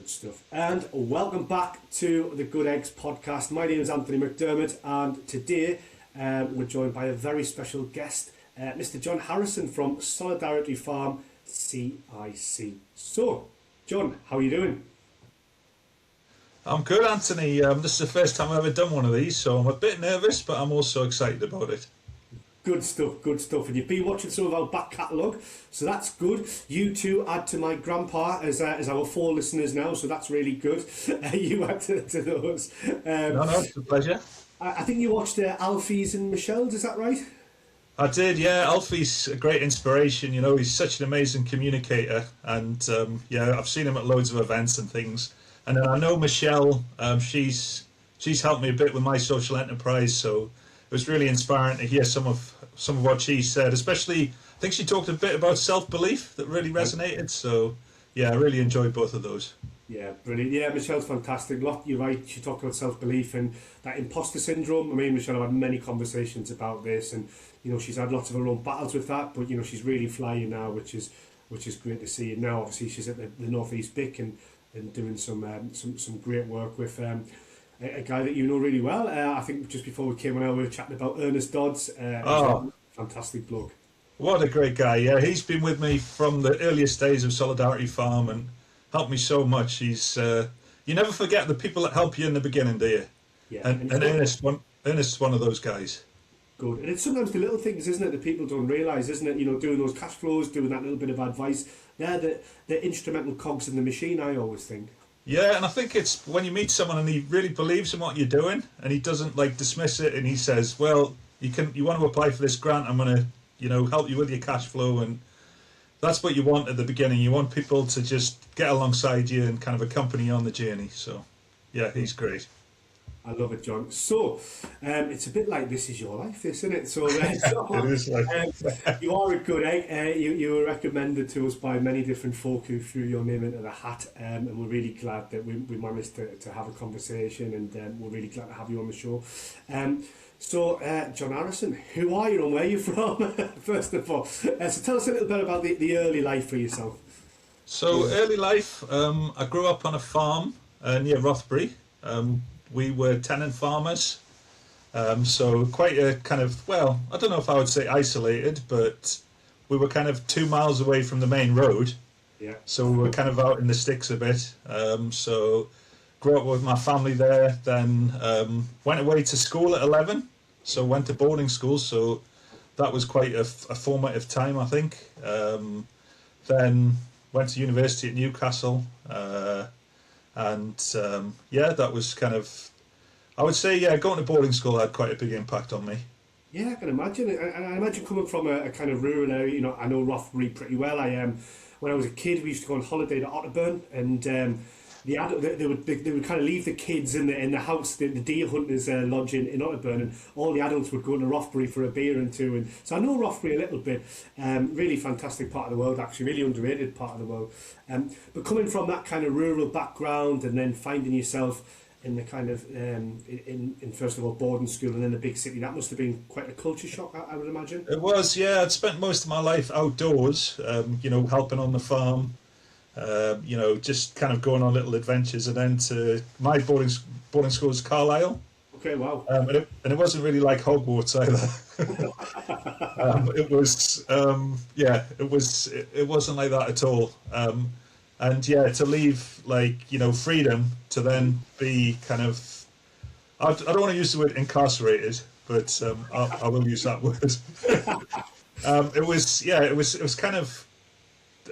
Good stuff. And welcome back to the Good Eggs podcast. My name is Anthony McDermott, and today we're joined by a very special guest, Mr. John Harrison from Solidarity Farm CIC. So, John, how are you doing? I'm good, Anthony. This is the first time I've ever done one of these, so I'm a bit nervous, but I'm also excited about it. Good stuff, good stuff. And you've been watching some of our back catalogue, so that's good. You two add to my grandpa as our 4 listeners now, so that's really good. You add to those. No, it's a pleasure. I think you watched Alfie's and Michelle's, is that right? I did, yeah. Alfie's a great inspiration. You know, he's such an amazing communicator, and I've seen him at loads of events and things. And then I know Michelle. She's helped me a bit with my social enterprise, so it was really inspiring to hear some of what she said. Especially, I think she talked a bit about self-belief that really resonated. So, yeah, I really enjoyed both of those. Yeah, brilliant. Yeah, Michelle's fantastic. You're right. She talked about self-belief and that imposter syndrome. I mean, Michelle, I've had many conversations about this, and you know, she's had lots of her own battles with that. But you know, she's really flying now, which is great to see. And now, obviously, she's at the North East BIC and doing some great work with a guy that you know really well. I think just before we came on, we were chatting about Ernest Dodds. Fantastic bloke. What a great guy! Yeah, he's been with me from the earliest days of Solidarity Farm and helped me so much. He's you never forget the people that help you in the beginning, do you? Yeah, and Ernest's one of those guys. Good. And it's sometimes the little things, isn't it, that people don't realise, isn't it? You know, doing those cash flows, doing that little bit of advice. They're the instrumental cogs in the machine, I always think. Yeah, and I think it's when you meet someone and he really believes in what you're doing and he doesn't dismiss it, and he says, well, you want to apply for this grant, I'm going to, help you with your cash flow, and that's what you want at the beginning. You want people to just get alongside you and kind of accompany you on the journey. So, yeah, he's great. I love it, John. So, it's a bit like This Is Your Life, isn't it? So, it is like you are a good egg. You were recommended to us by many different folk who threw your name into the hat, and we're really glad that we managed to have a conversation, and we're really glad to have you on the show. So, John Harrison, who are you and where are you from, first of all? So tell us a little bit about the early life for yourself. So, early life, I grew up on a farm near Rothbury. We were tenant farmers, so quite a kind of, well, I don't know if I would say isolated, but we were kind of 2 miles away from the main road. Yeah. So we were kind of out in the sticks a bit. So grew up with my family there, then went away to school at 11, so went to boarding school, so that was quite a formative time, I think. Then went to university at Newcastle, and that was kind of, I would say, going to boarding school had quite a big impact on me. Yeah, I can imagine. And I imagine coming from a kind of rural area, you know, I know Rothbury pretty well. When I was a kid, we used to go on holiday to Otterburn, and they would kind of leave the kids in the house, the deer hunters lodge in Otterburn, and all the adults would go to Rothbury for a beer and two. And so I know Rothbury a little bit. Really fantastic part of the world, actually, really underrated part of the world. But coming from that kind of rural background, and then finding yourself in the kind of in first of all boarding school and then the big city, that must have been quite a culture shock, I would imagine. It was, yeah. I'd spent most of my life outdoors, helping on the farm. Just kind of going on little adventures, and then to my boarding school was Carlisle. Okay, wow. And it wasn't really like Hogwarts either. It wasn't like that at all. To leave freedom to then be kind of, I don't want to use the word incarcerated, but I will use that word. It was kind of,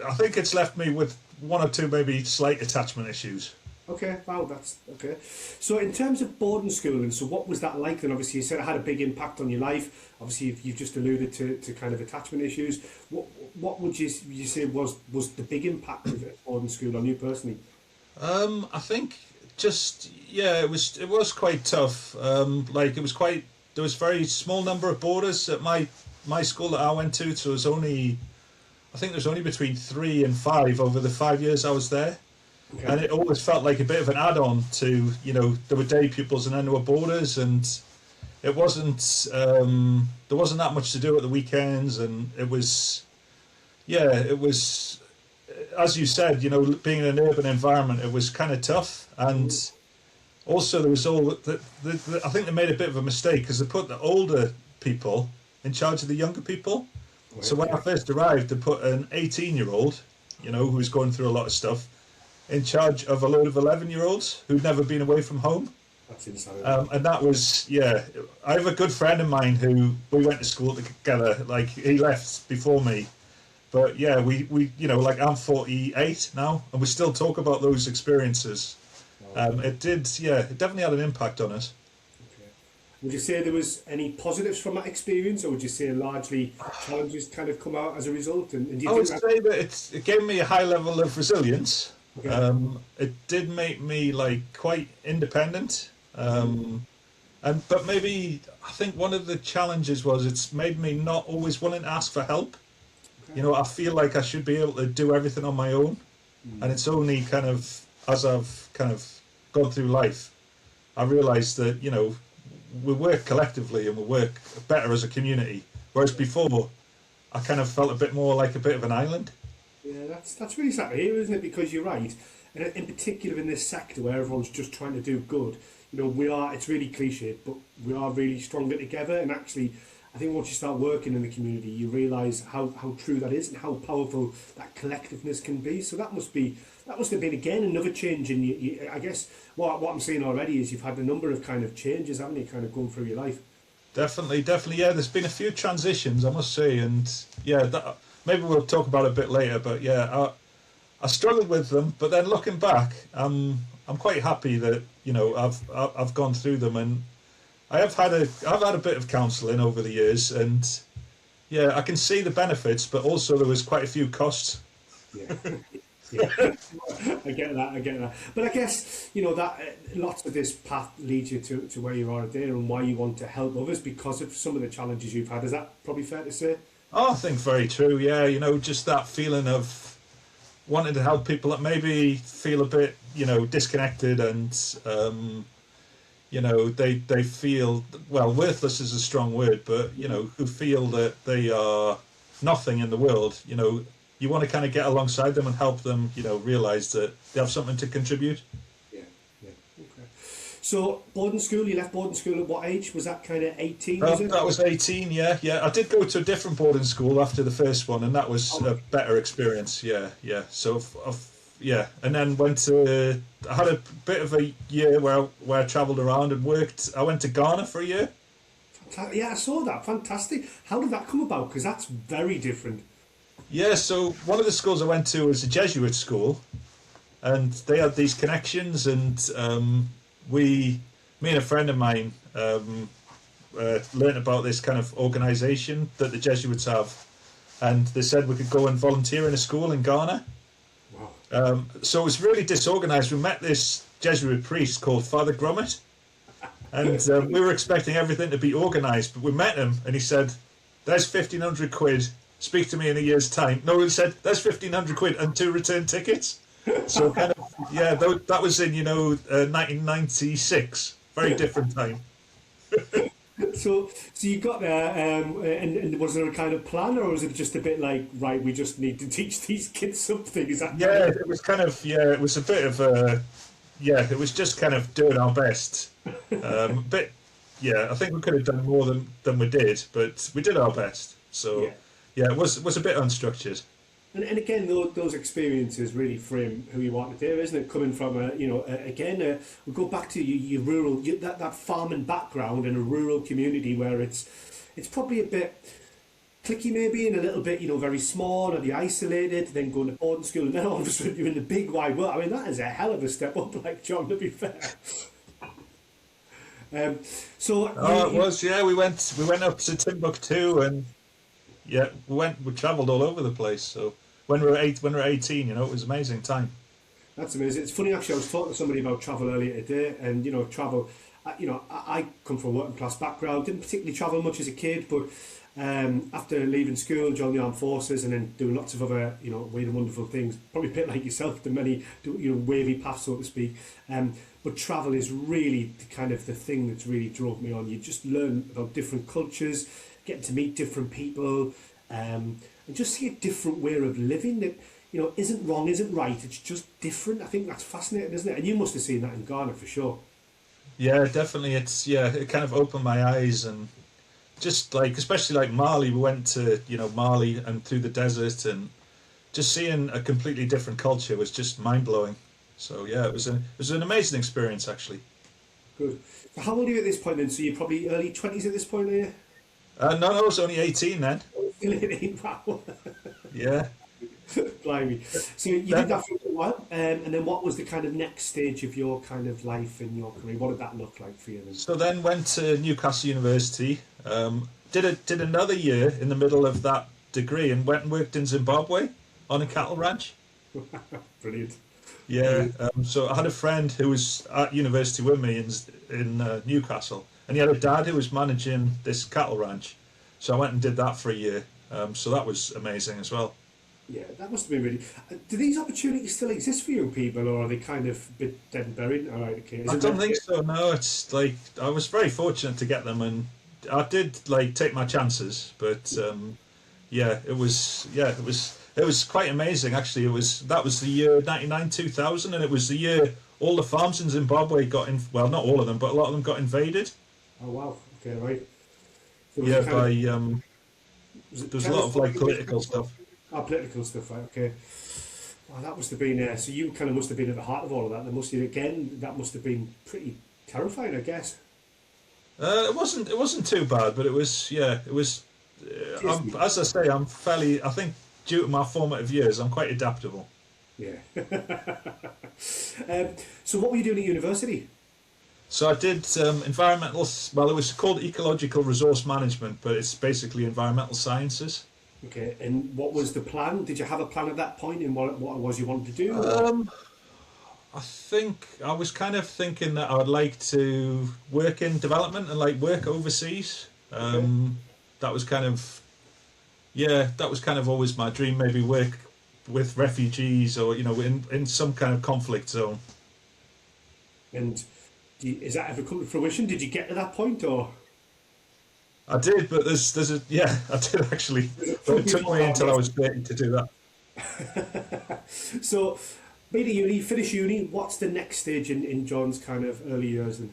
I think it's left me with one or two maybe slight attachment issues. Okay, wow, that's okay. So in terms of boarding school, and so what was that like then? Obviously you said it had a big impact on your life. Obviously you've just alluded to kind of attachment issues. What would you say was the big impact of boarding school on you personally? I think it was quite tough. There was very small number of boarders at my school that I went to, so there was only between 3 and 5 over the 5 years I was there. Okay. And it always felt like a bit of an add-on to, there were day pupils and then there were boarders, and it wasn't, there wasn't that much to do at the weekends, and it was as you said, being in an urban environment, it was kind of tough. And also there was I think they made a bit of a mistake because they put the older people in charge of the younger people. So when I first arrived, they put an 18-year-old, who was going through a lot of stuff, in charge of a load of 11-year-olds who'd never been away from home. That's insane. And that was, I have a good friend of mine who we went to school together. Like, he left before me. But yeah, we like, I'm 48 now, and we still talk about those experiences. It definitely had an impact on us. Okay. Would you say there was any positives from that experience, or would you say largely challenges kind of come out as a result? And do you I would say that it gave me a high level of resilience. Okay. It did make me like quite independent. But maybe I think one of the challenges was it's made me not always willing to ask for help. Okay. I feel like I should be able to do everything on my own, and it's only kind of as I've kind of gone through life, I realised that we work collectively and we work better as a community. Whereas before, I kind of felt a bit more like a bit of an island. Yeah, that's really sad to hear, isn't it? Because you're right, and in particular in this sector where everyone's just trying to do good, it's really cliche, but we are really stronger together. And actually, I think once you start working in the community, you realise how true that is and how powerful that collectiveness can be. So that must have been again another change in you. I guess what I'm seeing already is you've had a number of kind of changes, haven't you, kind of going through your life. Definitely. Yeah, there's been a few transitions, I must say, and maybe we'll talk about it a bit later. But yeah, I struggled with them, but then looking back, I'm quite happy that I've gone through them, and I've had a bit of counselling over the years, and yeah, I can see the benefits, but also there was quite a few costs. Yeah. Yeah, I get that. But I guess that lots of this path leads you to where you are today, and why you want to help others because of some of the challenges you've had. Is that probably fair to say? Oh, I think very true. Yeah, just that feeling of wanting to help people that maybe feel a bit, disconnected, and they feel, well, worthless is a strong word, but who feel that they are nothing in the world. You want to kind of get alongside them and help them, realise that they have something to contribute. Yeah. Okay. So boarding school, you left boarding school at what age? Was that kind of 18? Was it? That was 18. Yeah. I did go to a different boarding school after the first one, and that was a better experience. Yeah. So and then I had a bit of a year where I travelled around and worked. I went to Ghana for a year. Yeah, I saw that. Fantastic. How did that come about? Because that's very different. Yeah, so one of the schools I went to was a Jesuit school, and they had these connections, and me and a friend of mine learned about this kind of organisation that the Jesuits have, and they said we could go and volunteer in a school in Ghana. Wow. So it was really disorganised. We met this Jesuit priest called Father Grummet, and we were expecting everything to be organised, but we met him, and he said, "There's 1,500 quid. Speak to me in a year's time." No, he said, "There's 1,500 quid and 2 return tickets." So kind of, yeah, that was in 1996. Very different time. So you got there, and was there a kind of plan, or was it just a bit like, right, we just need to teach these kids something? Is that? Yeah, it was kind of, it was a bit of it was just kind of doing our best. But yeah, I think we could have done more than we did, but we did our best. So yeah, it was a bit unstructured. And again, those experiences really frame who you are today, isn't it? Coming from we go back to your rural, that farming background in a rural community where it's probably a bit clicky maybe, and a little bit, very small, and you're isolated, then going to boarding school, and then all of a sudden you're in the big wide world. I mean, that is a hell of a step up, like John, to be fair. It was, yeah. We went up to Timbuktu, and yeah, we travelled all over the place. So when we were 18, it was an amazing time. That's amazing. It's funny, actually. I was talking to somebody about travel earlier today, and travel. I come from a working class background. Didn't particularly travel much as a kid, but after leaving school, joined the armed forces, and then doing lots of other weird and wonderful things. Probably a bit like yourself, the many wavy paths, so to speak. But travel is really the thing that's really drove me on. You just learn about different cultures, getting to meet different people, and just see a different way of living that isn't wrong, isn't right. It's just different. I think that's fascinating, isn't it? And you must have seen that in Ghana for sure. Yeah, definitely. It kind of opened my eyes, and just like, especially like Mali, we went to, Mali and through the desert, and just seeing a completely different culture was just mind blowing. So yeah, it was an amazing experience actually. Good. So how old are you at this point then? So you're probably early 20s at this point, are you? No, no, I was only 18 then. Still 18, wow. Yeah. Blimey. So you did Then that for a while, and then what was the kind of next stage of your kind of life in your career? What did that look like for you then? so then went to Newcastle University. Did another year in the middle of that degree and went and worked in Zimbabwe on a cattle ranch. Brilliant. Yeah. Brilliant. So I had a friend who was at university with me in Newcastle, and he had a dad who was managing this cattle ranch. So I went and did that for a year. So that was amazing as well. Yeah, that must have been really. Do these opportunities still exist for young people, or are they kind of a bit dead and buried? All right, okay. Is I it don't meant think to- so. No, it's like I was very fortunate to get them, and I did like take my chances. But yeah, it was quite amazing actually. That was the year 99 2000, and it was the year all the farms in Zimbabwe got in. Well, not all of them, but a lot of them got invaded. Oh wow. Okay, right. So was Yeah, it kind by of was it there was a lot of terrorist like organization political stuff. or political stuff? Right. Okay. Well, that must have been. So you kind of must have been at the heart of all of that. There must have again. That must have been pretty terrifying, I guess. It wasn't too bad, but it was yeah, it was. As I say, I'm fairly. I think due to my formative years, I'm quite adaptable. Yeah. So what were you doing at university? So I did environmental. Well, it was called ecological resource management, but it's basically environmental sciences. Okay, and what was the plan? Did you have a plan at that point in what it was you wanted to do? Or? Um, I think I was kind of thinking that I would like to work in development and like work overseas. Okay. That was kind of yeah, that was kind of always my dream. Maybe work with refugees or in some kind of conflict zone. And is that ever come to fruition? Did you get to that point, or I did, but there's a yeah, I did actually, but it took me until I was 30 to do that. so? Being at uni, finish uni. What's the next stage in John's kind of early years? And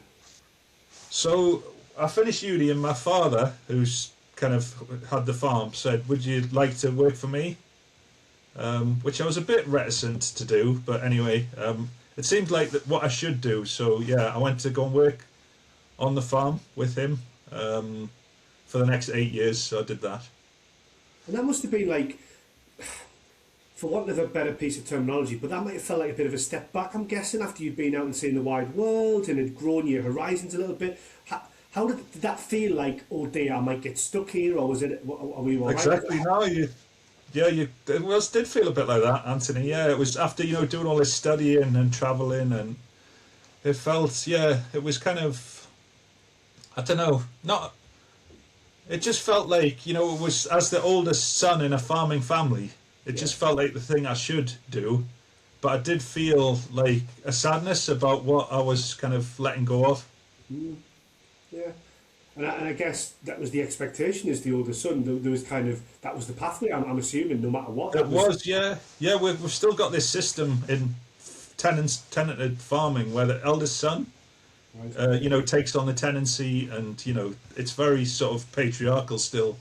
So I finished uni, and my father, who's kind of had the farm, said, "Would you like to work for me?" Which I was a bit reticent to do, but anyway, it seemed like what I should do. So yeah, I went to go and work on the farm with him for the next 8 years. So I did that. that must have been like, for want of a better piece of terminology, but that might have felt like a bit of a step back. I'm guessing after you've been out and seen the wide world and had grown your horizons a little bit. How did that feel like? Oh dear, I might get stuck here, or was it? Are we all right? Exactly. No, it did feel a bit like that, Anthony. Yeah, it was after doing all this studying and traveling, and it felt it was kind of I don't know, not. It just felt like it was as the oldest son in a farming family. It Yeah. just felt like the thing I should do, but I did feel like a sadness about what I was kind of letting go of. Yeah. And I guess that was the expectation as the older son. There was kind of that was the pathway. I'm assuming, no matter what. It That was was, yeah, yeah. We've still got this system in tenanted farming where the eldest son, right. takes on the tenancy, and it's very sort of patriarchal still.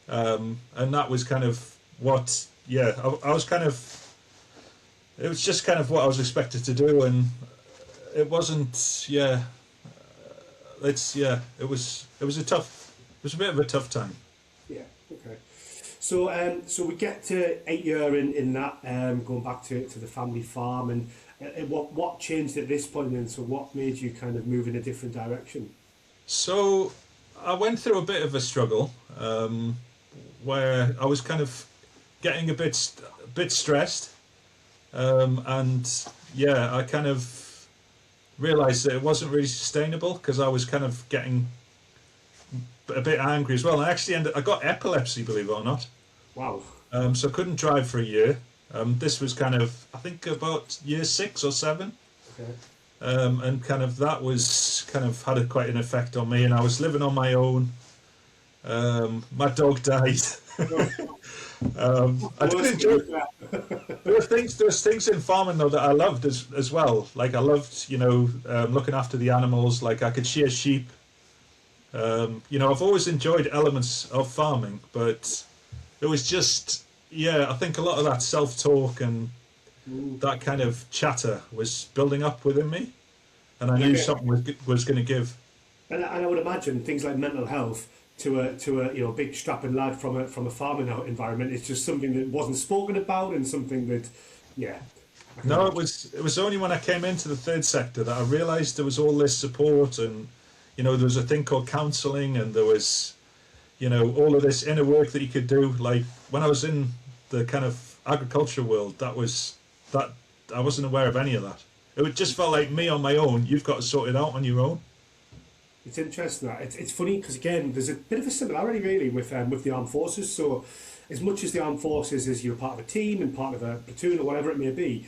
And that was kind of what, yeah, I was kind of. It was just kind of what I was expected to do, and it wasn't. Yeah, it was a bit of a tough time. Yeah. Okay. So we get to 8 year in that going back to the family farm and what changed at this point then? So what made you kind of move in a different direction? So I went through a bit of a struggle where I was kind of getting a bit stressed, and yeah, I kind of realised that it wasn't really sustainable because I was kind of getting a bit angry as well. I got epilepsy, believe it or not. Wow. So I couldn't drive for a year. This was kind of, I think, about year 6 or 7. Okay. And kind of that was kind of had quite an effect on me. And I was living on my own. My dog died. No, I the did worst thing enjoy. is that. There was things in farming though that I loved as well. Like I loved, looking after the animals. Like I could shear sheep. I've always enjoyed elements of farming, but it was just, yeah, I think a lot of that self-talk and Mm. that kind of chatter was building up within me, and I And I knew get, something was going to give. and I would imagine things like mental health to a big strapping lad from a farming environment. It's just something that wasn't spoken about and something that, yeah, I can No, it imagine. was it was only when I came into the third sector that I realised there was all this support, and there was a thing called counselling, and there was all of this inner work that you could do. Like when I was in the kind of agriculture world, that I wasn't aware of any of that. It just felt like me on my own. You've got to sort it out on your own. It's interesting that it's funny because again, there's a bit of a similarity really with the armed forces. So, as much as the armed forces is you're part of a team and part of a platoon or whatever it may be,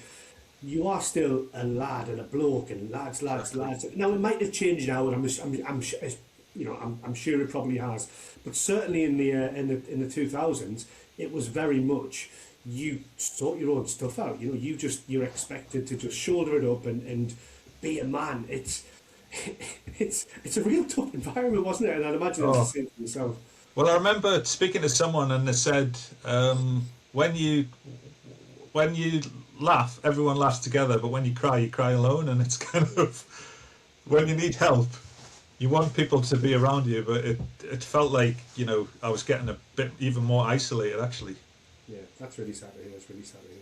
you are still a lad and a bloke and lads, lads, Exactly. lads. Now it might have changed now, and I'm sure it probably has. But certainly in the 2000s, it was very much you sort your own stuff out. You're expected to just shoulder it up and be a man. It's a real tough environment, wasn't it? And I'd imagine it's the Oh, same for yourself. well, I remember speaking to someone, and they said, when you laugh, everyone laughs together, but when you cry alone, and it's kind of when you need help, you want people to be around you, but it felt like I was getting a bit even more isolated actually. Yeah, that's really sad to hear. It's really sad to hear.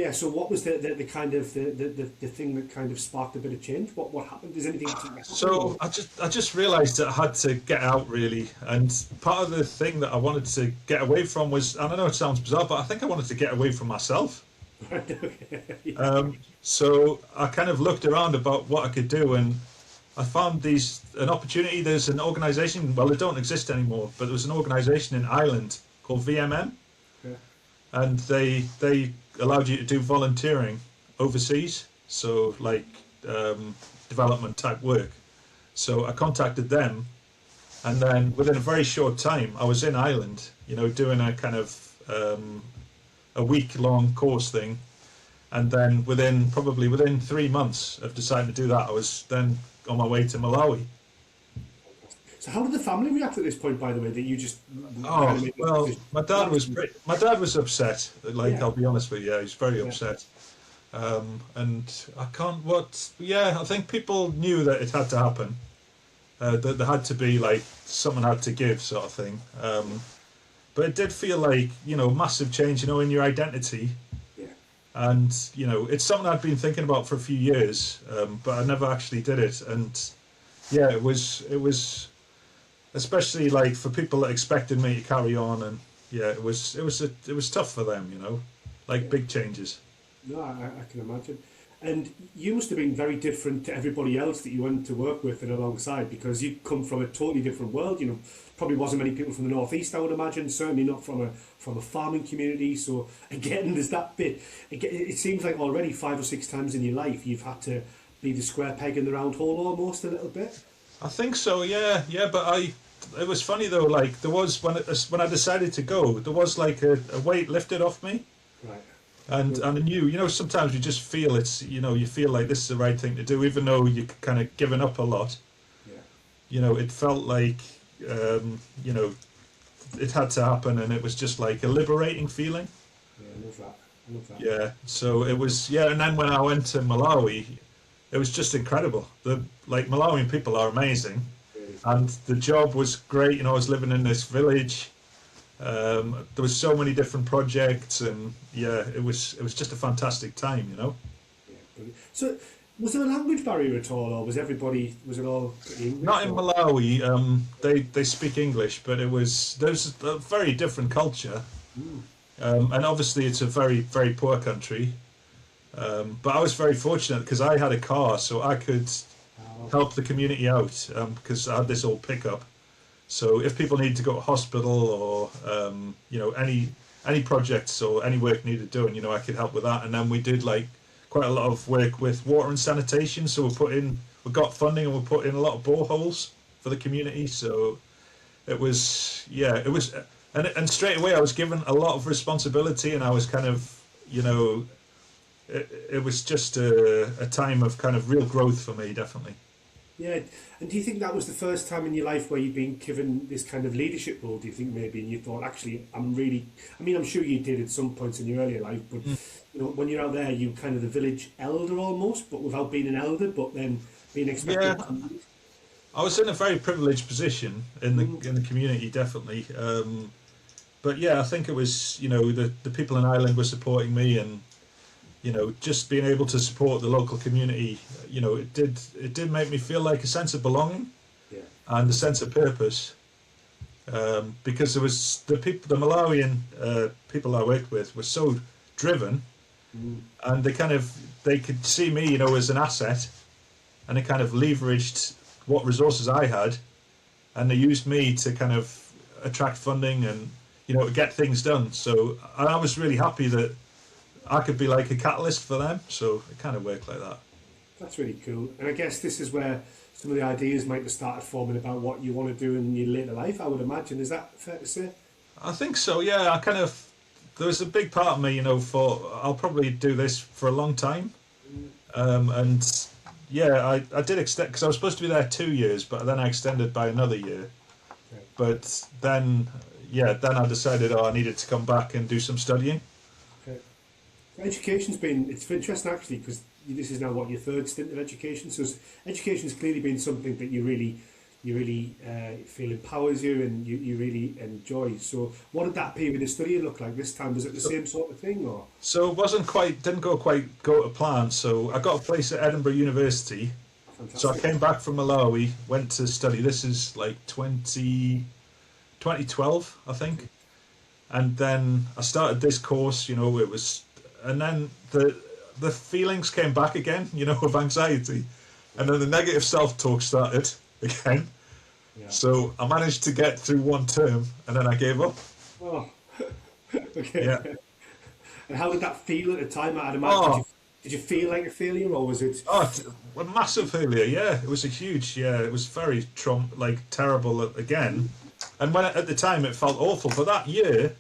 Yeah. So what was the kind of the thing that kind of sparked a bit of change? What happened? Is anything particular happen So or? I just realised that I had to get out really, and part of the thing that I wanted to get away from was, and I know it sounds bizarre, but I think I wanted to get away from myself. Yeah. So I kind of looked around about what I could do, and I found an opportunity. There's an organisation, well, they don't exist anymore, but there was an organisation in Ireland called VMM, Yeah. and they allowed you to do volunteering overseas, so like development type work. So I contacted them, and then within a very short time, I was in Ireland, doing a kind of a week long course thing, and then within 3 months of deciding to do that, I was then on my way to Malawi. So how did the family react at this point? By the way, that you just kind of Oh made this well, decision? my dad was upset. Like Yeah, I'll be honest with you, he's very yeah, upset. And I can't. What? Yeah, I think people knew that it had to happen. That there had to be like something had to give, sort of thing. But it did feel like massive change, in your identity, yeah. and it's something I'd been thinking about for a few years, but I never actually did it. And yeah, it was especially like for people that expected me to carry on, and yeah, it was tough for them, like Yeah. big changes. No, I can imagine. And you must have been very different to everybody else that you went to work with and alongside because you come from a totally different world. Probably wasn't many people from the northeast, I would imagine. Certainly not from a farming community. So again, there's that bit. Again, it seems like already 5 or 6 times in your life you've had to be the square peg in the round hole almost a little bit. I think so, yeah, yeah. But it was funny though. Like there was when I decided to go, there was like a weight lifted off me, Right. and I knew, sometimes you just feel you feel like this is the right thing to do, even though you're kind of giving up a lot. Yeah. It felt like, um, you know, it had to happen, and it was just like a liberating feeling. Yeah, I love that. I love that. Yeah. So it was, yeah. And then when I went to Malawi, it was just incredible. The like Malawian people are amazing, Really. and the job was great. I was living in this village. There was so many different projects, and yeah, it was just a fantastic time. Yeah, brilliant. So, was there a language barrier at all, or was it all pretty Not English? in Or Malawi. They speak English, but there's a very different culture, mm, and obviously it's a very very poor country. But I was very fortunate because I had a car, so I could oh, help the community out because I had this old pickup. So if people need to go to hospital or any projects or any work needed doing, I could help with that. And then we did like quite a lot of work with water and sanitation. So we got funding and we put in a lot of boreholes for the community. So it was, yeah, it was, and straight away I was given a lot of responsibility, and I was kind of, you know, it was just a time of kind of real growth for me, definitely. Yeah, and do you think that was the first time in your life where you've been given this kind of leadership role? Do you think maybe, and you thought, actually, I'm really, I mean, I'm sure you did at some points in your earlier life, but you know, when you're out there, you're kind of the village elder almost, but without being an elder, but then being expected Yeah, to lead. I was in a very privileged position in the Mm, community, definitely. But yeah, I think it was, you know, the people in Ireland were supporting me, and you know, just being able to support the local community, you know, it did make me feel like a sense of belonging yeah, and a sense of purpose. Because there was the Malawian people I worked with were so driven, mm, and they could see me, you know, as an asset, and they kind of leveraged what resources I had, and they used me to kind of attract funding and, you know, get things done. So I was really happy that I could be like a catalyst for them. So it kind of worked like that. that's really cool. And I guess this is where some of the ideas might have started forming about what you want to do in your later life, I would imagine. Is that fair to say? I think so. Yeah, I kind of there was a big part of me, you know, for I'll probably do this for a long time. Mm, And yeah, I did extend because I was supposed to be there 2 years, but then I extended by another year. okay, But then, yeah, then I decided, oh, I needed to come back and do some studying. okay. Education's been, it's interesting actually because this is now what your third stint of education. So education's clearly been something that you really feel empowers you and you really enjoy. So what did that period of study look like this time? Was it the So, same sort of thing or? so it wasn't quite, didn't go to plan. So I got a place at Edinburgh University. So I Fantastic. came back from Malawi, went to study. This is like 2012, I think. And then I started this course, you know, it was, and then the feelings came back again, you know, of anxiety. And then the negative self-talk started again. Yeah. So I managed to get through one term, and then I gave up. Oh, Yeah. okay. And how did that feel at the time? I'd imagine, Oh, did you feel like a failure or was it? oh, a massive failure. Yeah, it was a huge. Yeah, it was very like terrible again. And when at the time it felt awful, but that year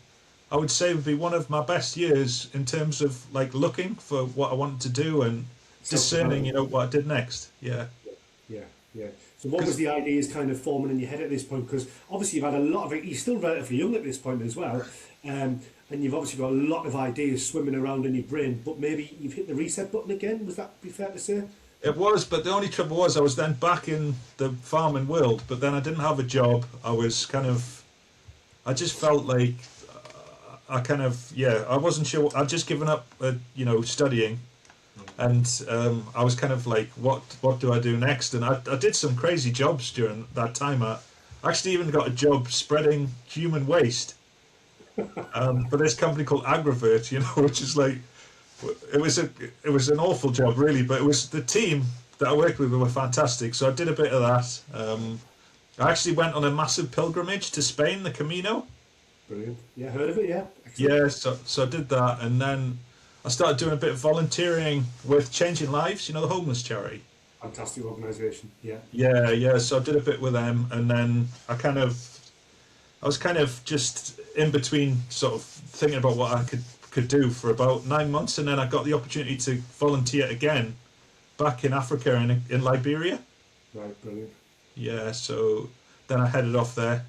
I would say would be one of my best years in terms of like looking for what I wanted to do and discerning, you Self-development. know, what I did next. Yeah, Yeah, yeah. So what was because the ideas kind of forming in your head at this point? Because obviously you've had a lot of it. You're still relatively young at this point as well, and you've obviously got a lot of ideas swimming around in your brain. But maybe you've hit the reset button again. Was that be fair to say? it was, but the only trouble was I was then back in the farming world, but then I didn't have a job. I was kind of, I just felt like I kind of, yeah, I wasn't sure. I'd just given up, you know, studying, and I was kind of like, what do I do next? And I did some crazy jobs during that time. I actually even got a job spreading human waste for this company called Agravert, you know, which is like, it was an awful job really, but it was the team that I worked with were fantastic. So I did a bit of that. I actually went on a massive pilgrimage to Spain, the Camino. Brilliant. Yeah, heard of it. Yeah, excellent. Yeah, so I did that, and then I started doing a bit of volunteering with Changing Lives, you know, the homeless charity. Fantastic organisation. Yeah. Yeah, yeah. So I did a bit with them, and then I was kind of just in between, sort of thinking about what I could do for about 9 months, and then I got the opportunity to volunteer again back in Africa and in Liberia. Right. Brilliant. Yeah, so then I headed off there.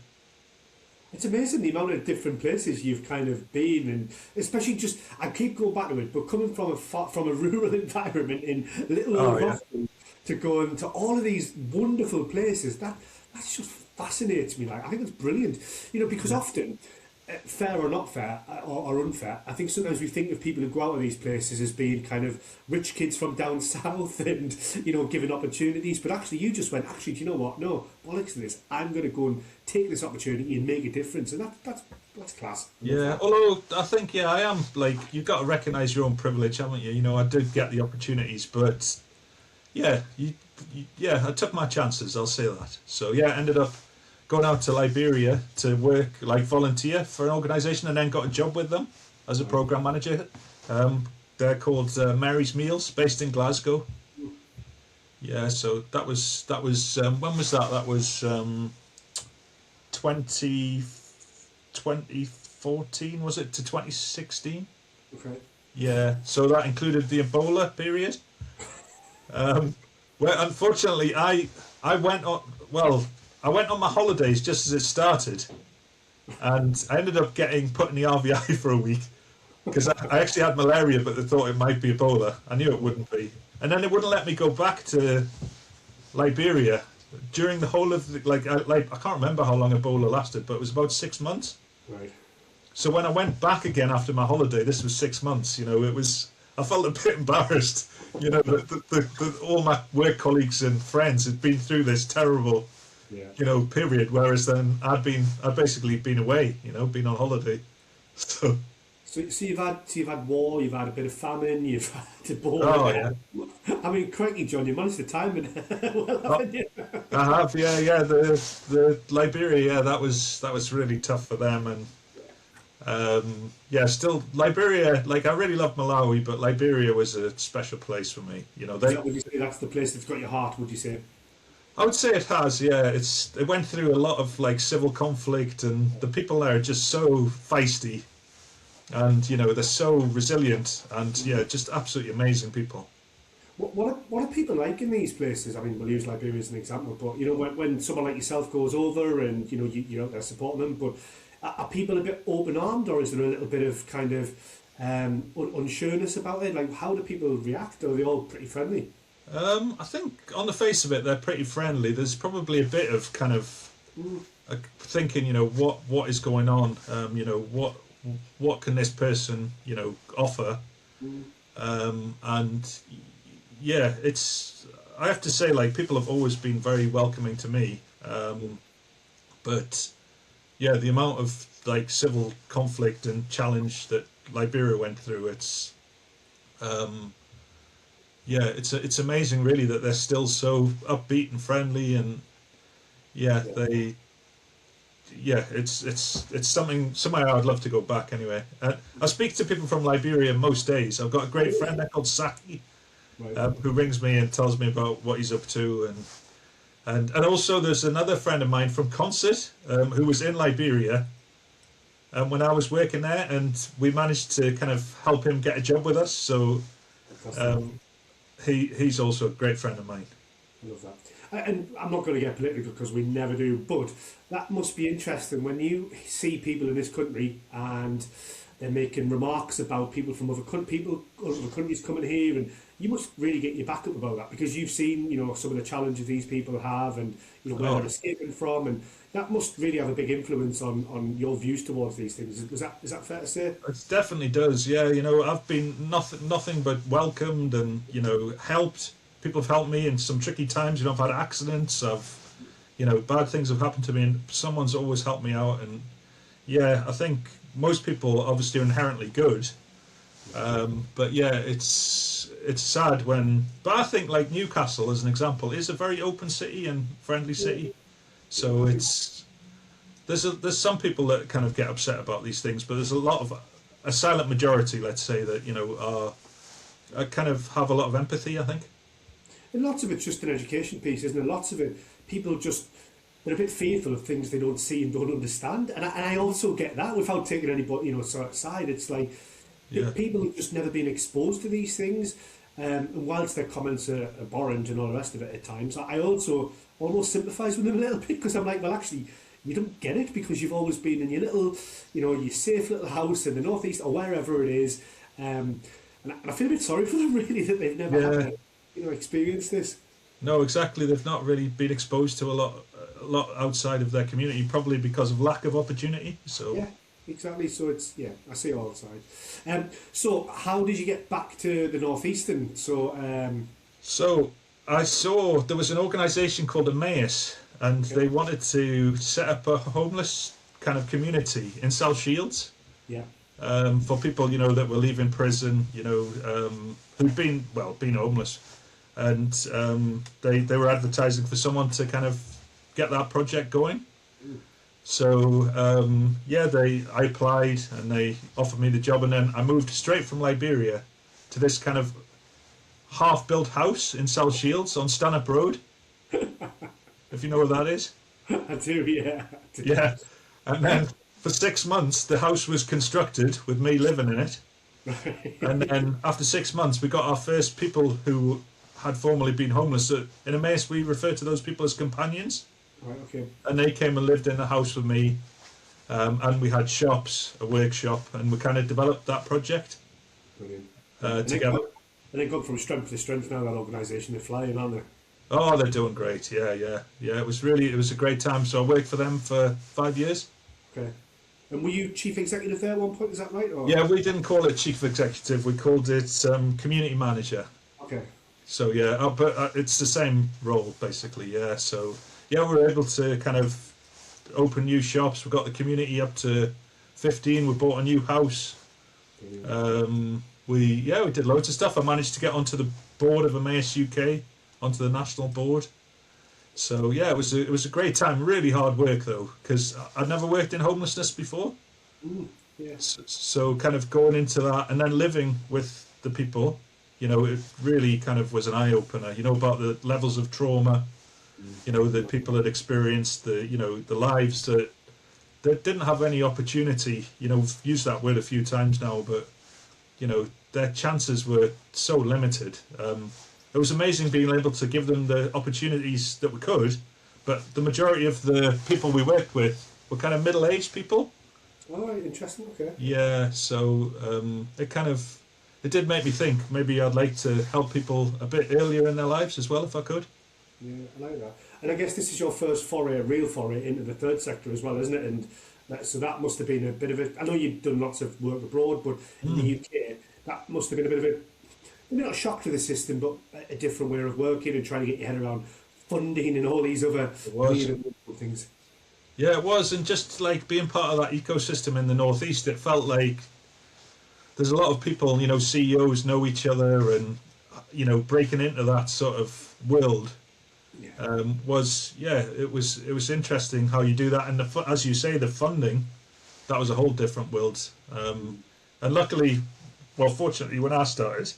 It's amazing the amount of different places you've kind of been, and especially just I keep going back to it, but coming from from a rural environment in little Oh old yeah, Boston to going to all of these wonderful places that's just fascinates me. Like I think it's brilliant, you know, because yeah, often. Fair or not fair or unfair, I think sometimes we think of people who go out of these places as being kind of rich kids from down south and you know given opportunities, but actually you just went, actually do you know what, no bollocks to this, I'm going to go and take this opportunity and make a difference, and that's class. I love yeah. that. Although I think, yeah, I am like, you've got to recognise your own privilege, haven't you? You know, I did get the opportunities, but yeah, yeah, I took my chances. I'll say that. So yeah, I ended up going out to Liberia to work, like volunteer for an organisation, and then got a job with them as a Right. program manager. Um, they're called Mary's Meals, based in Glasgow. Yeah, so that was when was that? That was 2014, was it, to 2016? Okay. Yeah, so that included the Ebola period. Where unfortunately I went on I went on my holidays just as it started, and I ended up getting put in the RVI for a week because I actually had malaria, but they thought it might be Ebola. I knew it wouldn't be, and then they wouldn't let me go back to Liberia during the whole of I can't remember how long Ebola lasted, but it was about 6 months. Right. So when I went back again after my holiday, this was 6 months. It was, I felt a bit embarrassed. All my work colleagues and friends had been through this terrible, Yeah. period, whereas then I'd basically been away, been on holiday. So, So you've had war, you've had a bit of famine, you've had oh yeah, Ebola. I mean, crikey, John, you managed to time it well, oh, haven't you? I have, yeah. The Liberia, yeah, that was really tough for them, and yeah, still Liberia. Like I really love Malawi, but Liberia was a special place for me. Would you say that's the place that's got your heart? Would you say? I would say it has, yeah. It went through a lot of like civil conflict, and the people there are just so feisty, and they're so resilient, and yeah, just absolutely amazing people. What are people like in these places? I mean, we'll use Liberia as an example, but when someone like yourself goes over and you're out there supporting them, but are people a bit open armed, or is there a little bit of kind of unsureness about it? Like, how do people react? Are they all pretty friendly? I think on the face of it, they're pretty friendly. There's probably a bit of kind of thinking, what is going on? What can this person, offer? And yeah, I have to say, like, people have always been very welcoming to me. But yeah, the amount of like civil conflict and challenge that Liberia went through, yeah, it's amazing really that they're still so upbeat and friendly, and yeah, it's somewhere I'd love to go back anyway. I speak to people from Liberia most days. I've got a great friend there called Saki, Right. who rings me and tells me about what he's up to, and also there's another friend of mine from Concert, who was in Liberia when I was working there, and we managed to kind of help him get a job with us. So um, he's also a great friend of mine. I love that. And I'm not going to get political because we never do, but that must be interesting when you see people in this country and they're making remarks about people from other countries coming here, and you must really get your back up about that because you've seen, some of the challenges these people have, and where they're escaping from, and that must really have a big influence on your views towards these things. Is that fair to say? It definitely does. Yeah, I've been nothing but welcomed, and helped. People have helped me in some tricky times. I've had accidents. Bad things have happened to me, and someone's always helped me out. And yeah, I think most people obviously are inherently good. But yeah, it's sad when. But I think like Newcastle, as an example, is a very open city and friendly city. So there's some people that kind of get upset about these things, but there's a silent majority, let's say, that are kind of have a lot of empathy, I think. And lots of it's just an education piece, isn't it? Lots of it, people they're a bit fearful of things they don't see and don't understand. And I also get that without taking anybody, sort of side. It's like people have just never been exposed to these things. And whilst their comments are abhorrent and all the rest of it at times, I also almost sympathise with them a little bit because I'm like, well, actually, you don't get it because you've always been in your little, your safe little house in the northeast or wherever it is. And I feel a bit sorry for them, really, that they've never had to, experience this. No, exactly. They've not really been exposed to a lot outside of their community, probably because of lack of opportunity. So yeah, exactly. So I see it all the time. So how did you get back to the northeastern? So I saw there was an organisation called Emmaus, and they wanted to set up a homeless kind of community in South Shields. Yeah. For people that were leaving prison, who'd been homeless, and they were advertising for someone to kind of get that project going. So I applied and they offered me the job, and then I moved straight from Liberia to this kind of half-built house in South Shields on Stanhope Road. If you know where that is. I do, yeah. I do. Yeah. And then for 6 months, the house was constructed with me living in it. And Right. then after 6 months, we got our first people who had formerly been homeless. So in Emmaus, we refer to those people as companions. Right, okay. And they came and lived in the house with me. And we had shops, a workshop, and we kind of developed that project Brilliant. And then, together. and then gone from strength to strength now, that organisation. They're flying, aren't they? Oh, they're doing great. Yeah, yeah, yeah. It was a great time. So I worked for them for 5 years. Okay. And were you chief executive there at one point? Is that right? Or Yeah, we didn't call it chief executive. We called it community manager. okay. So yeah, but it's the same role basically. Yeah. So yeah, we were able to kind of open new shops. We got the community up to 15. We bought a new house. Brilliant. We did loads of stuff. I managed to get onto the board of Emmaus UK, onto the national board. So yeah, it was a great time. Really hard work though, because I'd never worked in homelessness before. Yeah. So kind of going into that and then living with the people, it really kind of was an eye opener. About the levels of trauma, that people had experienced, the lives that didn't have any opportunity. We've used that word a few times now, but their chances were so limited. It was amazing being able to give them the opportunities that we could, but the majority of the people we worked with were kind of middle-aged people. All right, interesting. Okay. Yeah, so it did make me think maybe I'd like to help people a bit earlier in their lives as well if I could. Yeah, I like that. And I guess this is your first foray, a real foray into the third sector as well, isn't it? And so that must have been a bit of a. I know you've done lots of work abroad, but in the UK, that must have been a bit of a. Maybe not a shock to the system, but a different way of working and trying to get your head around funding and all these other It was. weird and wonderful things. Yeah, it was, and just like being part of that ecosystem in the northeast, it felt like there's a lot of people, CEOs know each other, and breaking into that sort of world Yeah. it was interesting how you do that, and as you say, the funding, that was a whole different world, and luckily, well, fortunately, when I started,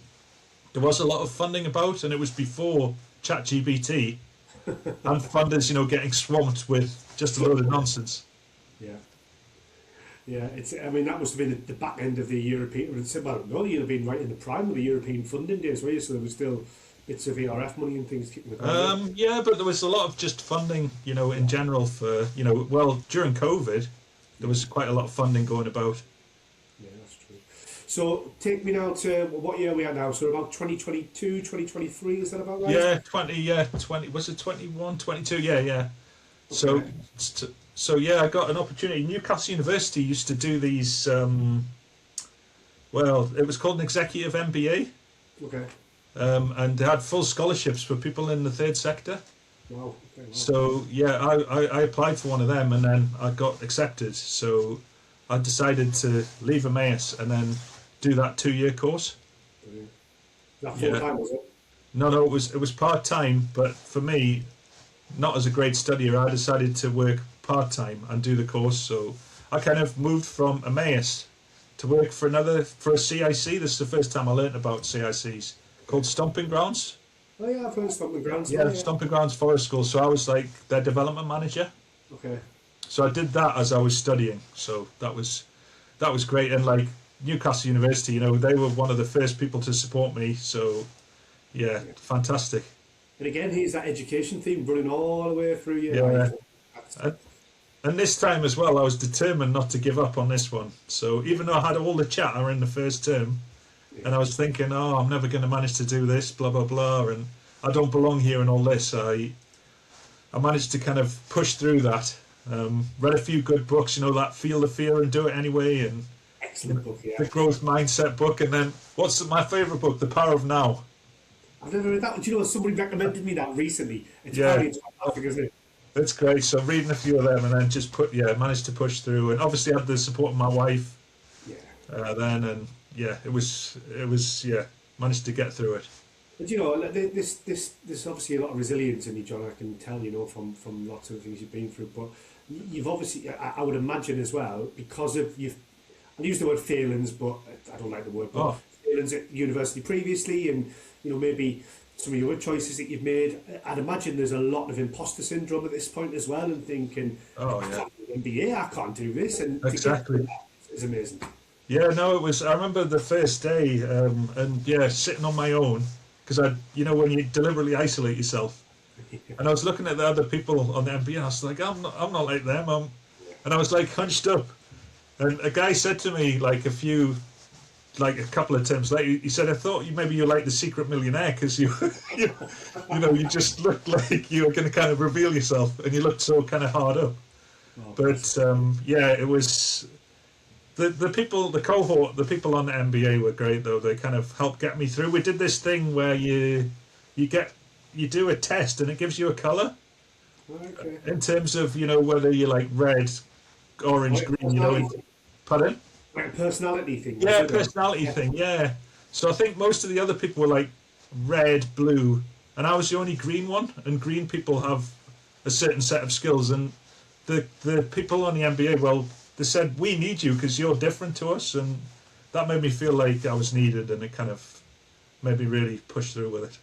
there was a lot of funding about, and it was before ChatGPT and funders, getting swamped with just a load of nonsense. Yeah. Yeah, it's. I mean, that must have been the back end of the European. Well, no, you'd have been right in the prime of the European funding days, were you? So there was still bits of ERF money and things kicking about. Yeah, but there was a lot of just funding, in general for, well, during COVID, there was quite a lot of funding going about. Yeah, that's true. So take me now to what year we are now. So about 2022, 2023, is that about right? Yeah, 20, was it 21, 22? Yeah, yeah. So, Okay. yeah, I got an opportunity. Newcastle University used to do these, it was called an executive MBA, Okay. and they had full scholarships for people in the third sector. Wow. Okay, wow. So, yeah, I applied for one of them and then I got accepted. So I decided to leave Emmaus and then do that 2-year course. Brilliant. That full Yeah. time, was it? No, it was part time, but for me, not as a great studier, I decided to work part time and do the course. So I kind of moved from Emmaus to work for a CIC. This is the first time I learnt about CICs, called Stomping Grounds. Oh yeah, I've heard of Stomping Grounds. Yeah, Stomping Grounds Forest School. So I was like their development manager. Okay. So I did that as I was studying. So that was great. And like Newcastle University, they were one of the first people to support me. So yeah, fantastic. And again, here's that education theme running all the way through your Yeah. life. And this time as well, I was determined not to give up on this one. So even though I had all the chatter in the first term, and I was thinking, oh, I'm never going to manage to do this, blah, blah, blah, and I don't belong here and all this, I managed to kind of push through that. Read a few good books, that Feel the Fear and Do It Anyway, and Excellent book, yeah. the Growth Mindset book, and then what's my favourite book, The Power of Now. I've never read that one. Do you know, somebody recommended me that recently. It's Yeah. apparently fantastic, isn't it? It's great. So reading a few of them and then just managed to push through, and obviously had the support of my wife Yeah. then, and yeah, it was managed to get through it. But there's obviously a lot of resilience in you, John. I can tell, from lots of the things you've been through. But you've obviously, I would imagine as well, because of I'll use the word failings, but I don't like the word. But Oh. failings at university previously, and maybe some of your other choices that you've made. I'd imagine there's a lot of imposter syndrome at this point as well, and thinking, Oh I yeah, can't do NBA, I can't do this, and to get exactly. that is amazing. Yeah, no, it was. I remember the first day, and yeah, sitting on my own because when you deliberately isolate yourself, and I was looking at the other people on the NBA, and I was like, I'm not like them. And I was like hunched up, and a guy said to me like a couple of times later, he said, I thought maybe you're like the secret millionaire because you, you just looked like you were going to kind of reveal yourself, and you looked so kind of hard up. Oh, But yeah, it was the people, the cohort, the people on the NBA were great though. They kind of helped get me through. We did this thing where you do a test and it gives you a color okay. in terms of whether you like red, orange, Like green. Pardon? like a personality thing, was Yeah, it? Or- personality yeah. thing. Yeah. So I think most of the other people were like red, blue, and I was the only green one. And green people have a certain set of skills, and the people on the NBA, well, they said we need you because you're different to us, and that made me feel like I was needed, and it kind of made me really push through with it.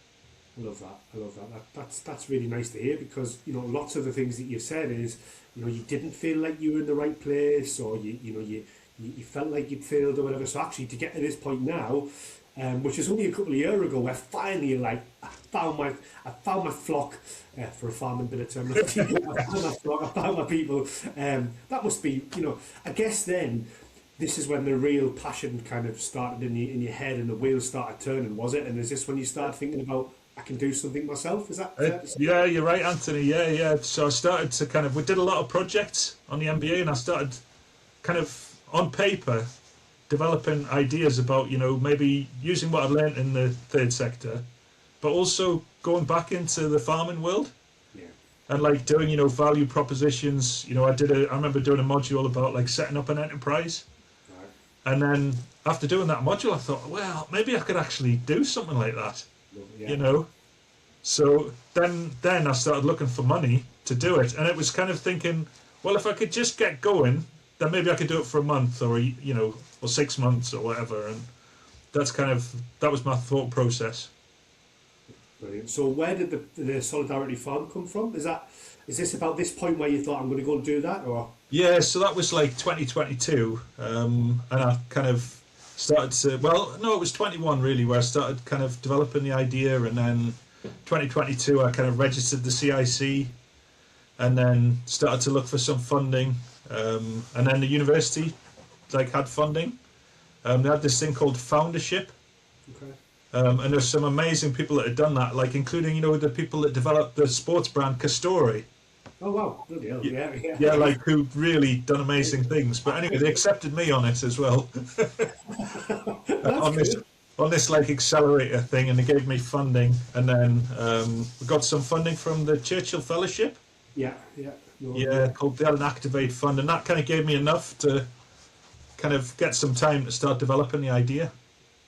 I love that. I love that. That's really nice to hear because lots of the things that you've said is you didn't feel like you were in the right place or you felt like you'd failed or whatever. So actually to get to this point now, which is only a couple of years ago, where finally like I found my flock for a farming bit of terminology. I found my flock. I found my people. That must be I guess then. This is when the real passion kind of started in your head and the wheels started turning, was it? And is this when you started thinking about I can do something myself? Is that fair to say? Yeah, you're right, Anthony. Yeah. So I started to we did a lot of projects on the NBA, and I started kind of on paper developing ideas about, maybe using what I learned in the third sector, but also going back into the farming world Yeah. and like doing, value propositions. I remember doing a module about like setting up an enterprise. Right. And then after doing that module, I thought, well, maybe I could actually do something like that. Yeah. So then I started looking for money to do it, and it was kind of thinking, well, if I could just get going, then maybe I could do it for a month or or 6 months or whatever, and that was my thought process. Brilliant. So where did the Solidarity Farm come from? Is this about this point where you thought I'm going to go and do that, or? Yeah, so that was like 2022, and I kind of started to. Well, no, it was 21 really, where I started kind of developing the idea, and then 2022 I kind of registered the CIC, and then started to look for some funding, and then the university had funding. They had this thing called foundership. Okay. And there's some amazing people that had done that, like including the people that developed the sports brand Castori. Oh wow! Bloody hell. Yeah. Yeah, like who really done amazing things. But anyway, they accepted me on it as well. That's good. On this like accelerator thing, and they gave me funding, and then we got some funding from the Churchill Fellowship. Yeah. No, Yeah, they had an Activate fund, and that kind of gave me enough to kind of get some time to start developing the idea.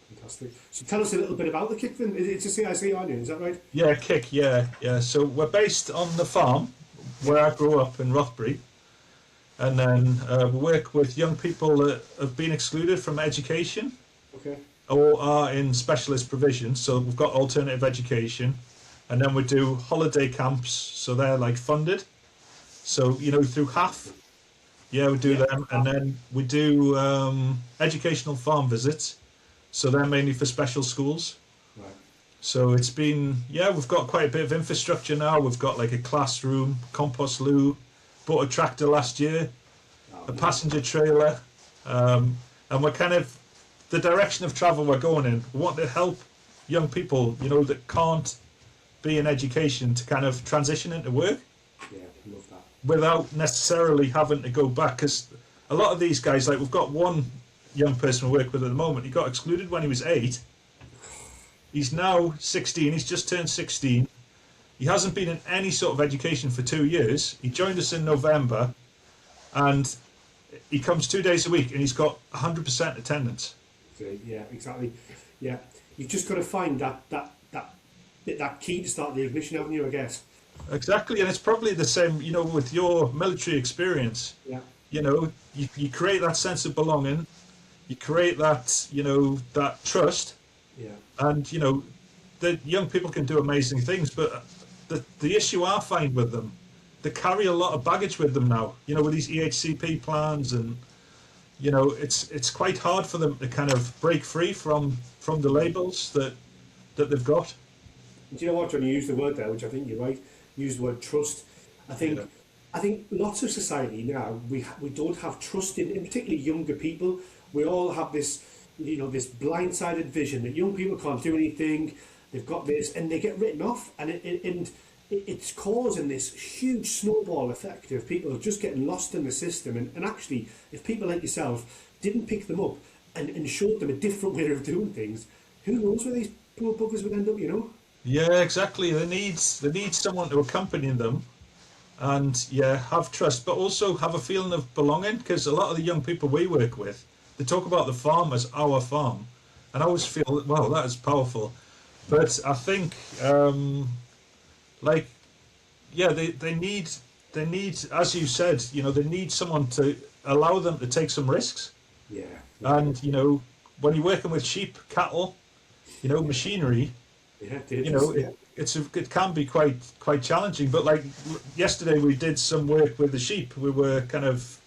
Fantastic. So tell us a little bit about the kick then. It's a CIC, aren't you? Is that right? Yeah, Kick, yeah. So we're based on the farm where I grew up in Rothbury, and then we work with young people that have been excluded from education Okay. or are in specialist provision. So we've got alternative education, and then we do holiday camps, so they're like funded. So through half, yeah, we do them, and then we do educational farm visits. So they're mainly for special schools. Right. So it's been, we've got quite a bit of infrastructure now. We've got like a classroom, compost loo, bought a tractor last year, a passenger trailer, and we're kind of, the direction of travel we're going in, we want to help young people, that can't be in education to kind of transition into work Yeah, I love that. without necessarily having to go back. Because a lot of these guys, like we've got one young person we work with at the moment, he got excluded when he was 8. He's now 16, he's just turned 16. He hasn't been in any sort of education for 2 years. He joined us in November, and he comes 2 days a week, and he's got 100% attendance. Yeah, exactly. Yeah, you've just got to find that key to start the ignition, haven't you? I guess. Exactly, and it's probably the same, with your military experience. Yeah. You create that sense of belonging, you create that, that trust, Yeah. and, the young people can do amazing things, but the issue I find with them, they carry a lot of baggage with them now. You know, with these EHCP plans, and you know, it's quite hard for them to kind of break free from the labels that they've got. Do you know what, John? You used the word there, which I think you're right. You used the word trust. I think Yeah. I think lots of society now we don't have trust in particularly younger people. We all have this this blindsided vision that young people can't do anything. They've got this, and they get written off, and it's causing this huge snowball effect of people just getting lost in the system. And actually, if people like yourself didn't pick them up and showed them a different way of doing things, who knows where these poor buggers would end up? Yeah, exactly. They need someone to accompany them, and yeah, have trust, but also have a feeling of belonging. Because a lot of the young people we work with, they talk about the farm as our farm, and I always feel, wow, that is powerful. But I think, like, yeah, they need, as you said, they need someone to allow them to take some risks. Yeah. And when you're working with sheep, cattle, machinery, Yeah, it can be quite challenging. But like yesterday, we did some work with the sheep. We were kind of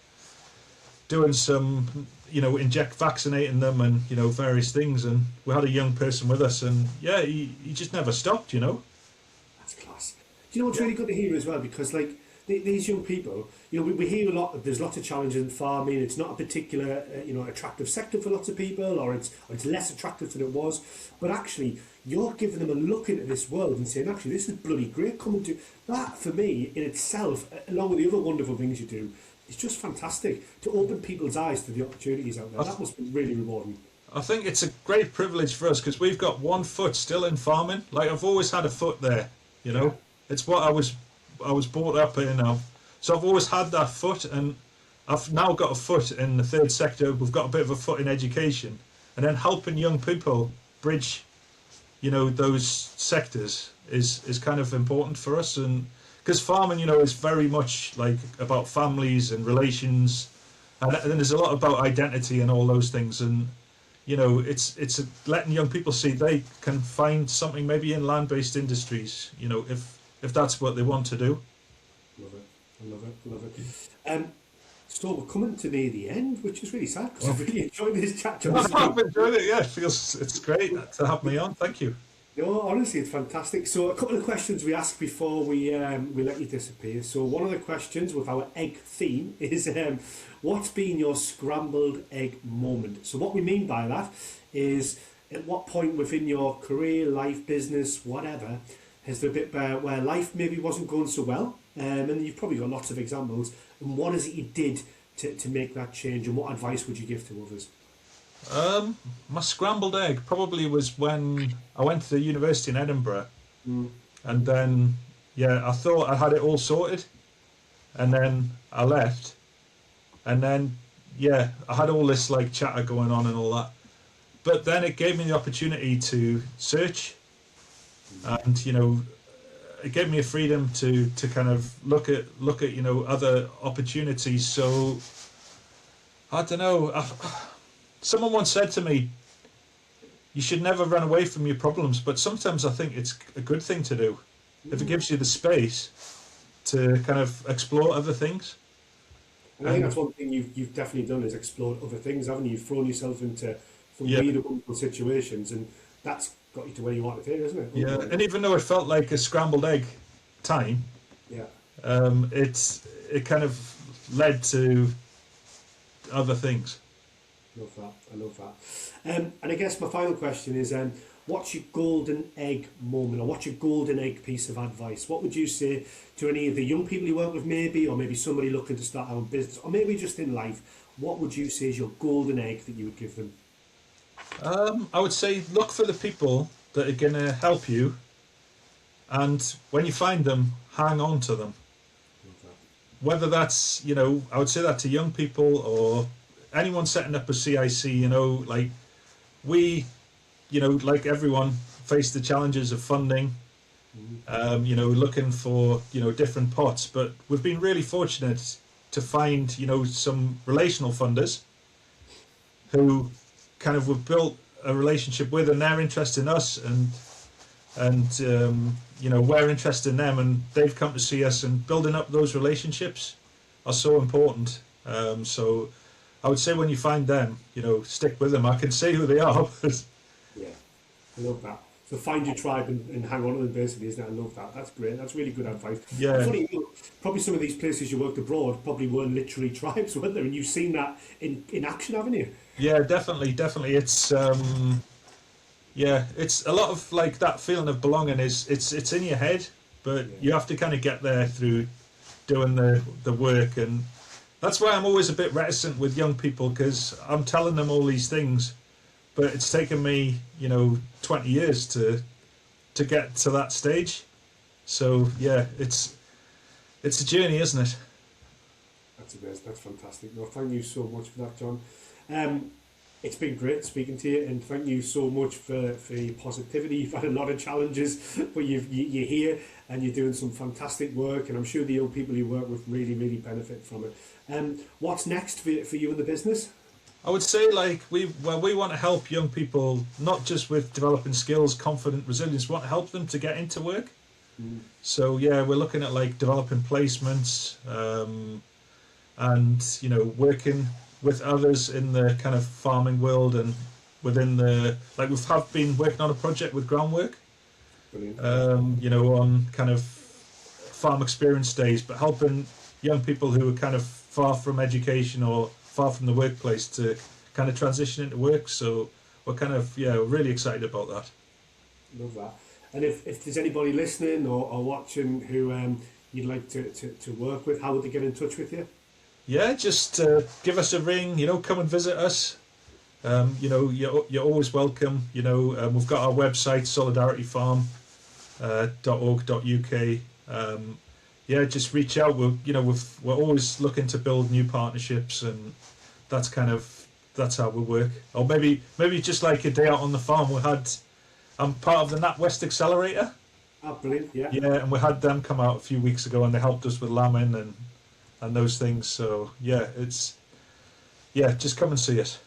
doing some, vaccinating them, and various things. And we had a young person with us, and yeah, he just never stopped. That's class. Do you know what's really good to hear as well? Because like these young people, we hear a lot. There's lots of challenges in farming. It's not a particular, attractive sector for lots of people, or it's less attractive than it was. But actually, you're giving them a look into this world and saying, actually, this is bloody great. Come and do that. For me, in itself, along with the other wonderful things you do, it's just fantastic to open people's eyes to the opportunities out there. That must be really rewarding. I think it's a great privilege for us because we've got one foot still in farming. Like I've always had a foot there. Yeah. It's what I was brought up in. So I've always had that foot, and I've now got a foot in the third sector. We've got a bit of a foot in education, and then helping young people bridge, those sectors is kind of important for us. And because farming, is very much like about families and relations, and then there's a lot about identity and all those things. And it's letting young people see they can find something maybe in land-based industries, if that's what they want to do. Love it. I love it. So we're coming to near the end, which is really sad because I've really enjoyed this chat. I've enjoyed it. Yeah, it's great to have me on. Thank you. No, honestly, it's fantastic. So a couple of questions we ask before we let you disappear. So one of the questions with our egg theme is, what's been your scrambled egg moment? So what we mean by that is, at what point within your career, life, business, whatever, has there been where life maybe wasn't going so well? And you've probably got lots of examples. And what is it you did to make that change? And what advice would you give to others? My scrambled egg probably was when I went to the university in Edinburgh, and then I thought I had it all sorted, and then I left, and then I had all this like chatter going on and all that, but then it gave me the opportunity to search, and it gave me a freedom to kind of look at other opportunities. So I don't know. Someone once said to me, you should never run away from your problems, but sometimes I think it's a good thing to do if it gives you the space to kind of explore other things. And I think that's one thing you've definitely done is explored other things, haven't you? You've thrown yourself into some really wonderful situations, and that's got you to where you want to be, isn't it? Yeah, and even though it felt like a scrambled egg time, it kind of led to other things. Love that. I love that. And I guess my final question is, what's your golden egg moment, or what's your golden egg piece of advice? What would you say to any of the young people you work with, maybe, or maybe somebody looking to start their own business, or maybe just in life? What would you say is your golden egg that you would give them? I would say look for the people that are going to help you, and when you find them, hang on to them. Love that. Whether that's, I would say that to young people or anyone setting up a CIC, like we, like everyone, face the challenges of funding, looking for, different pots. But we've been really fortunate to find, some relational funders who kind of we've built a relationship with, and they're interested in us, and and we're interested in them, and they've come to see us, and building up those relationships are so important. So I would say when you find them, stick with them. I can say who they are. Yeah, I love that. So find your tribe and hang on to them, basically, isn't it? I love that. That's great. That's really good advice. Yeah. And funny, probably some of these places you worked abroad probably weren't literally tribes, weren't there? And you've seen that in action, haven't you? Yeah, definitely. It's it's a lot of like that feeling of belonging it's in your head, but you have to kind of get there through doing the work, and that's why I'm always a bit reticent with young people, because I'm telling them all these things, but it's taken me 20 years to get to that stage. So yeah, it's a journey, isn't it? That's amazing. That's fantastic. No, thank you so much for that, John. It's been great speaking to you, and thank you so much for your positivity. You've had a lot of challenges, but you're here and you're doing some fantastic work, and I'm sure the young people you work with really, really benefit from it. What's next for you in the business? I would say we want to help young people, not just with developing skills, confident, resilience. We want to help them to get into work. So yeah, we're looking at developing placements, and working with others in the kind of farming world, and within we've been working on a project with Groundwork, on kind of farm experience days, but helping young people who are kind of far from education or far from the workplace to kind of transition into work. So we're kind of really excited about that. Love that. And if there's anybody listening or watching who you'd like to work with, how would they get in touch with you? Yeah, just give us a ring. Come and visit us. You're always welcome. We've got our website, solidarityfarm.org.uk. Just reach out. We're always looking to build new partnerships, and that's how we work. Or maybe just like a day out on the farm. I'm part of the NatWest Accelerator. Oh, brilliant! Yeah. Yeah, and we had them come out a few weeks ago, and they helped us with lambing and those things. So just come and see us.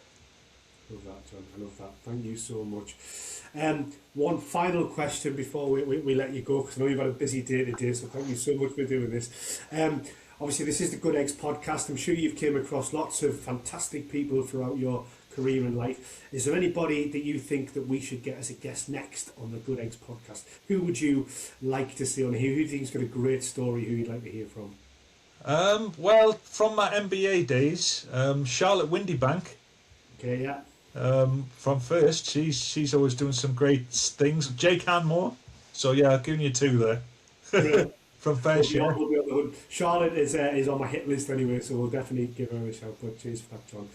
Love that, John. I love that. Thank you so much. One final question before we let you go, because I know you've had a busy day today, so thank you so much for doing this. Obviously, this is the Good Eggs podcast. I'm sure you've came across lots of fantastic people throughout your career and life. Is there anybody that you think that we should get as a guest next on the Good Eggs podcast? Who would you like to see on here? Who do you think's got a great story who you'd like to hear from? Well, from my MBA days, Charlotte Windybank. Okay, yeah. From First, she's always doing some great things. Jake Hanmore. So yeah, I've given you two there. From First, yeah. Charlotte is on my hit list anyway, so we'll definitely give her a shout. But cheers for that, John.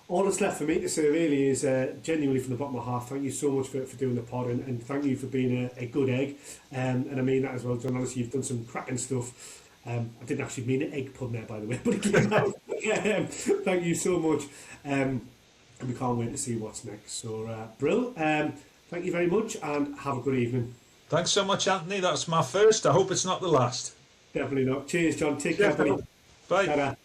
All that's left for me to say really is genuinely from the bottom of my heart, thank you so much for doing the pod, and thank you for being a good egg. And I mean that as well, John. Honestly, you've done some cracking stuff. I didn't actually mean an egg pun there, by the way, but it came out. Thank you so much. And we can't wait to see what's next. So, Brill, thank you very much, and have a good evening. Thanks so much, Anthony. That's my first. I hope it's not the last. Definitely not. Cheers, John. Take care, buddy. Bye. Ta-da.